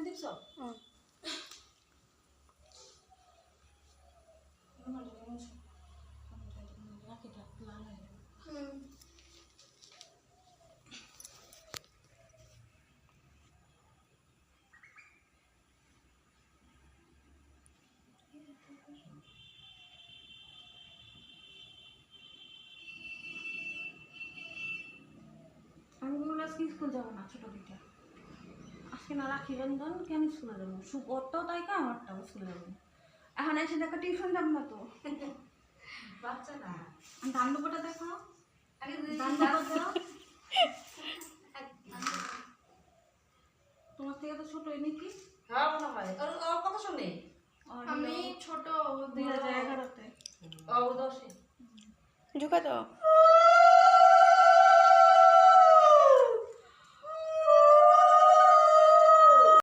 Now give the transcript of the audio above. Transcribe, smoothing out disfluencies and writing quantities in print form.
দেখছ আমি বললাম আজকে স্কুল যাবো না, ছোট দিকে আজকে না রাখি বন্ধন কেন স্কুলে যাবো, সুপরটাও তাই কা আমারটাও স্কুলে যাবো না। এখন এসে দেখো টিউশন যাবো না তো বাচ্চা না ধান দুপোটা দেখো ধান দুপোটা তোমার থেকে তো ছোট নাকি? হ্যাঁ মনে হয় ওর কথা শুনে আমি ছোট 2011-তে ও 10-এ ঢুকা দাও।